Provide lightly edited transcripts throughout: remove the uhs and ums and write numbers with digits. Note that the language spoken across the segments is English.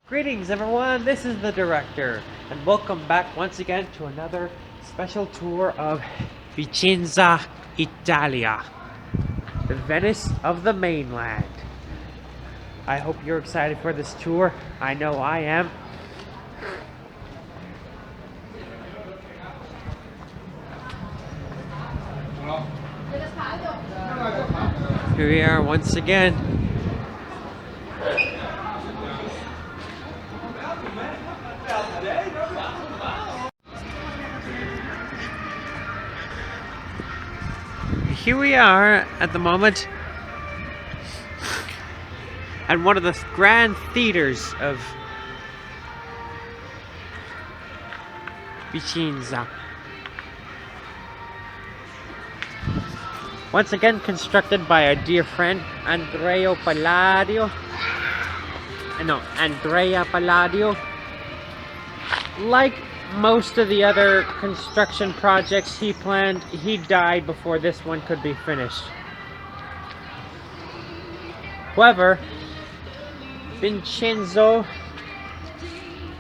Greetings everyone, this is the director, and welcome back once again to another special tour of Vicenza, Italia, the Venice of the mainland. I hope you're excited for this tour. I know I am. Here we are once again. Here we are at the moment at one of the grand theaters of Vicenza. Once again constructed by our dear friend Andrea Palladio. Like most of the other construction projects he planned, he died before this one could be finished. However, Vincenzo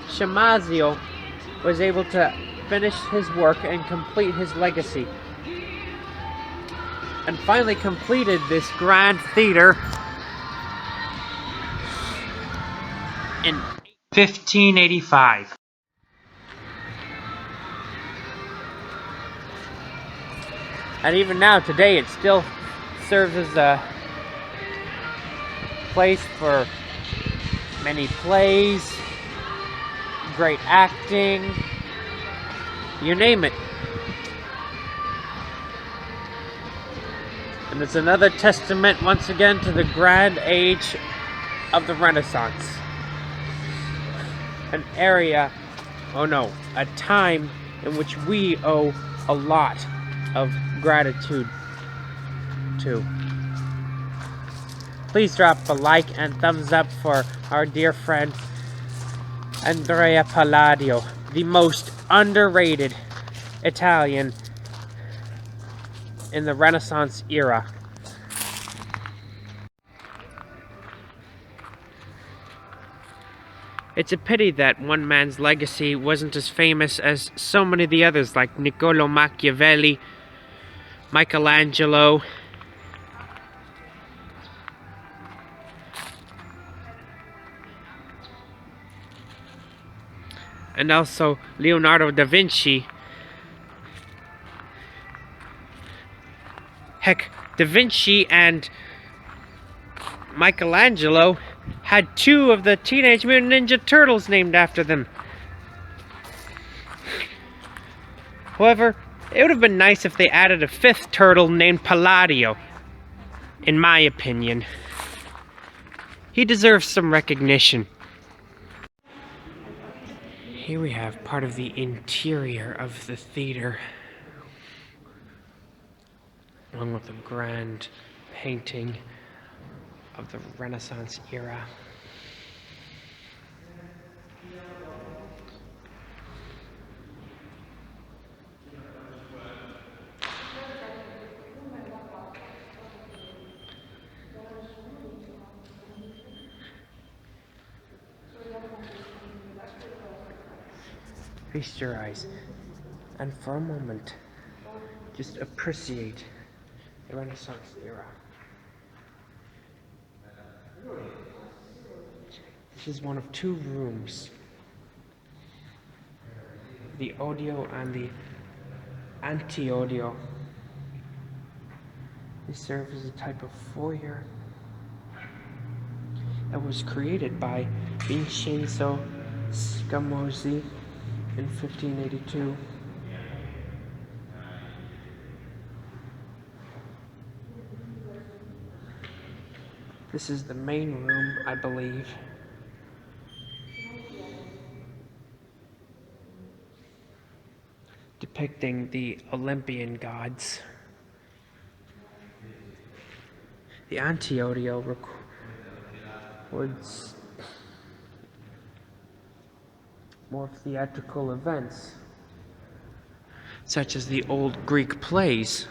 Scamazio was able to finish his work and complete his legacy, and finally completed this grand theater in 1585. And even now, today, it still serves as a place for many plays, great acting, you name it. And it's another testament, once again, to the grand age of the Renaissance. An area, a time in which we owe a lot of gratitude to. Please drop a like and thumbs up for our dear friend Andrea Palladio, the most underrated Italian in the Renaissance era. It's a pity that one man's legacy wasn't as famous as so many of the others, like Niccolo Machiavelli, Michelangelo, and also Leonardo da Vinci. Heck, Da Vinci and Michelangelo had two of the Teenage Mutant Ninja Turtles named after them. However, it would have been nice if they added a fifth turtle named Palladio, in my opinion. He deserves some recognition. Here we have part of the interior of the theater, along with a grand painting of the Renaissance era. Feast your eyes and for a moment just appreciate the Renaissance era. This is one of two rooms, the audio and the anti-audio. They serve as a type of foyer that was created by Vicenzo Scamozzi in 1582. This is the main room, I believe. Depicting the Olympian gods. The anti-audio records more theatrical events, such as the old Greek plays.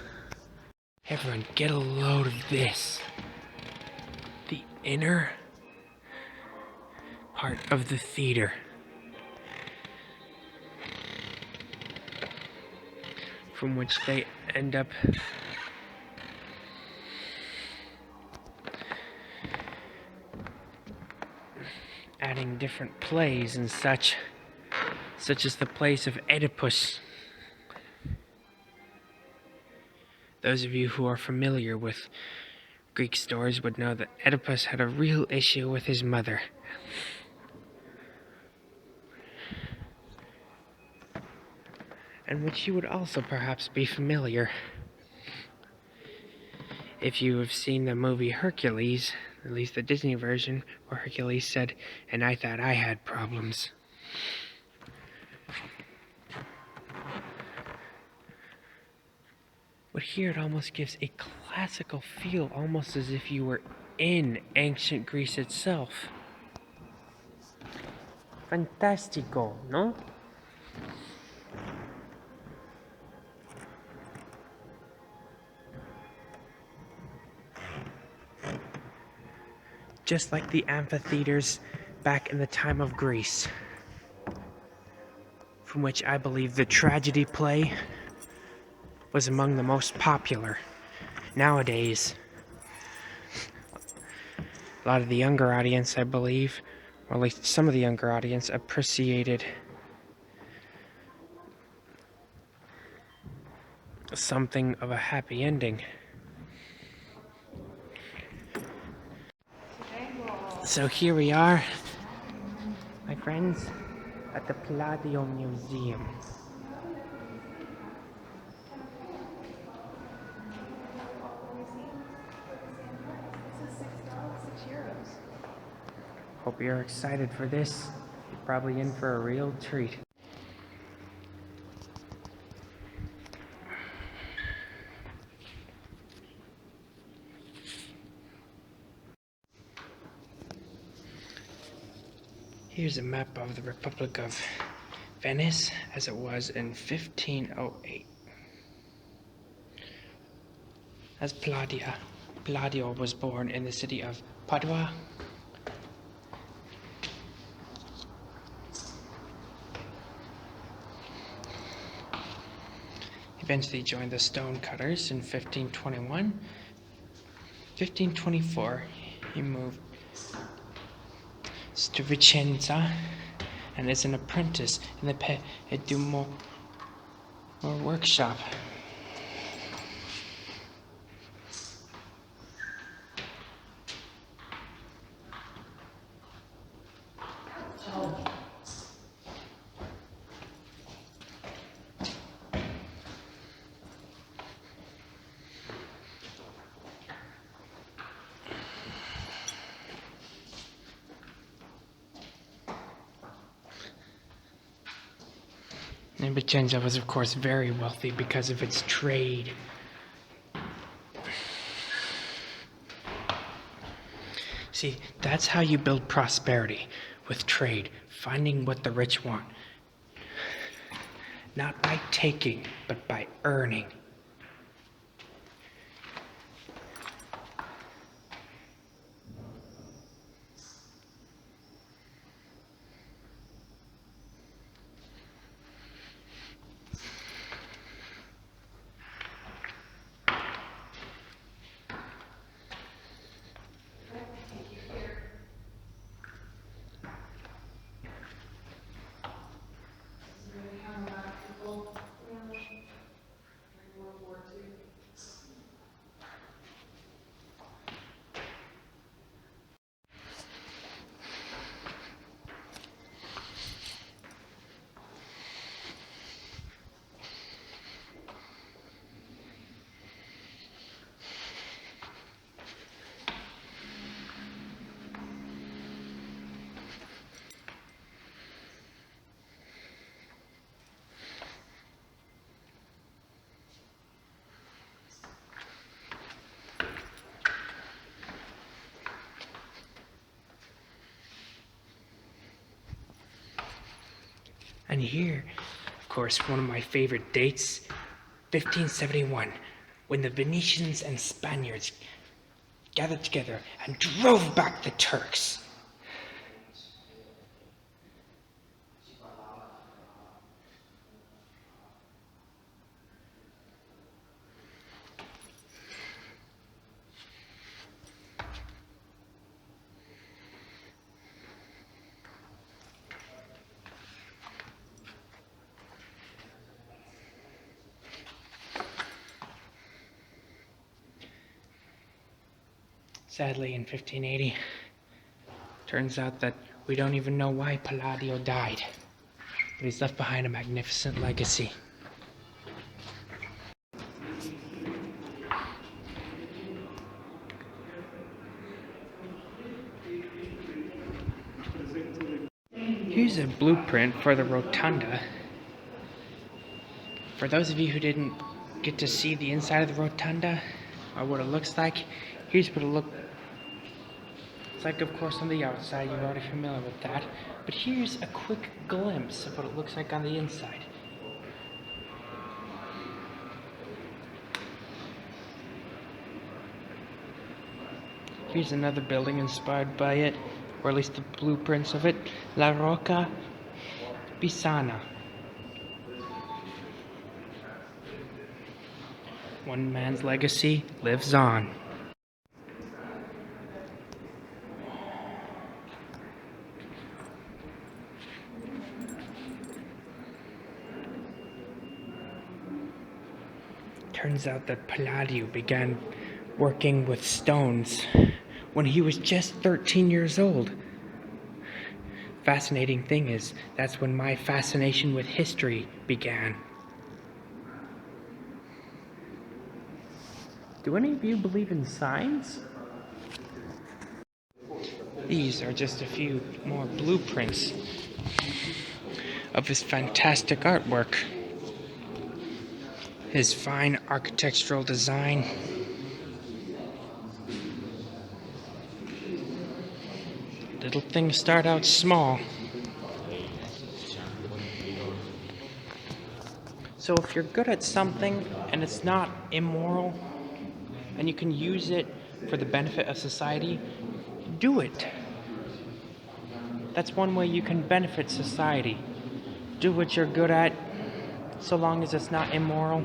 Everyone, get a load of this. The inner part of the theater. From which they end up adding different plays and such as the plays of Oedipus. Those of you who are familiar with Greek stories would know that Oedipus had a real issue with his mother. And which you would also perhaps be familiar if you have seen the movie Hercules, at least the Disney version, where Hercules said, "And I thought I had problems." But here it almost gives a classical feel, almost as if you were in ancient Greece itself. Fantastico, no? Just like the amphitheaters back in the time of Greece, from which I believe the tragedy play was among the most popular. Nowadays, a lot of the younger audience, I believe, or at least some of the younger audience, appreciated something of a happy ending. So here we are, my friends, at the Palladio Museum. Hope you're excited for this. You're probably in for a real treat. Here's a map of the Republic of Venice as it was in 1508. As Palladio was born in the city of Padua. Eventually joined the stonecutters in 1521. 1524, he moved to Vicenza and is an apprentice in the Palladio workshop. And Vicenza was, of course, very wealthy because of its trade. See, that's how you build prosperity, with trade, finding what the rich want. Not by taking, but by earning. And here, of course, one of my favorite dates, 1571, when the Venetians and Spaniards gathered together and drove back the Turks. Sadly, in 1580, turns out that we don't even know why Palladio died, but he's left behind a magnificent legacy. Here's a blueprint for the rotunda. For those of you who didn't get to see the inside of the rotunda, or what it looks like, here's what it looks like, of course, on the outside. You're already familiar with that. But here's a quick glimpse of what it looks like on the inside. Here's another building inspired by it, or at least the blueprints of it. La Rocca Pisana. One man's legacy lives on. Turns out that Palladio began working with stones when he was just 13 years old. Fascinating thing is, that's when my fascination with history began. Do any of you believe in signs? These are just a few more blueprints of his fantastic artwork. His fine architectural design. Little things start out small. So if you're good at something and it's not immoral and you can use it for the benefit of society, do it. That's one way you can benefit society. Do what you're good at, so long as it's not immoral.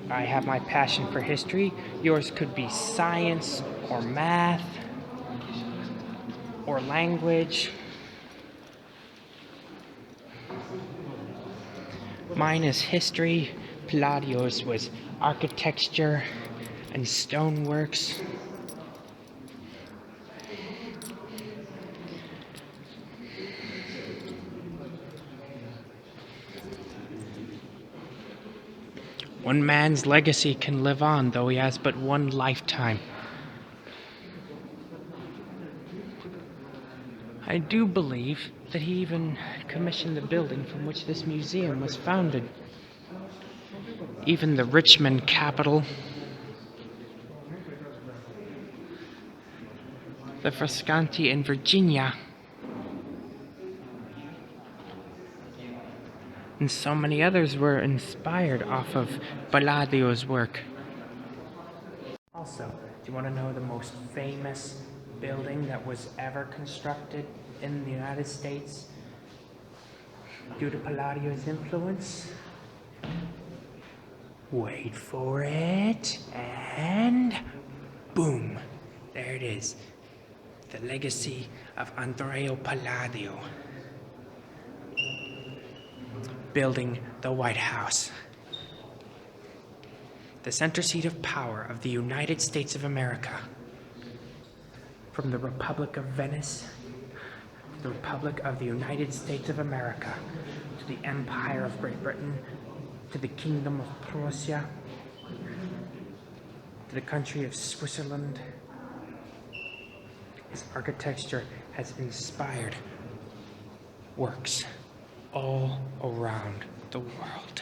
I have my passion for history. Yours could be science or math or language. Mine is history. Palladio's was architecture and stoneworks. One man's legacy can live on, though he has but one lifetime. I do believe that he even commissioned the building from which this museum was founded. Even the Richmond capital, the Frascanti in Virginia, and so many others were inspired off of Palladio's work. Also, do you want to know the most famous building that was ever constructed in the United States due to Palladio's influence? Wait for it, and boom, there it is. The legacy of Andrea Palladio. Building the White House. The center seat of power of the United States of America. From the Republic of Venice, to the Republic of the United States of America, to the Empire of Great Britain, to the Kingdom of Prussia, to the country of Switzerland. His architecture has inspired works all around the world.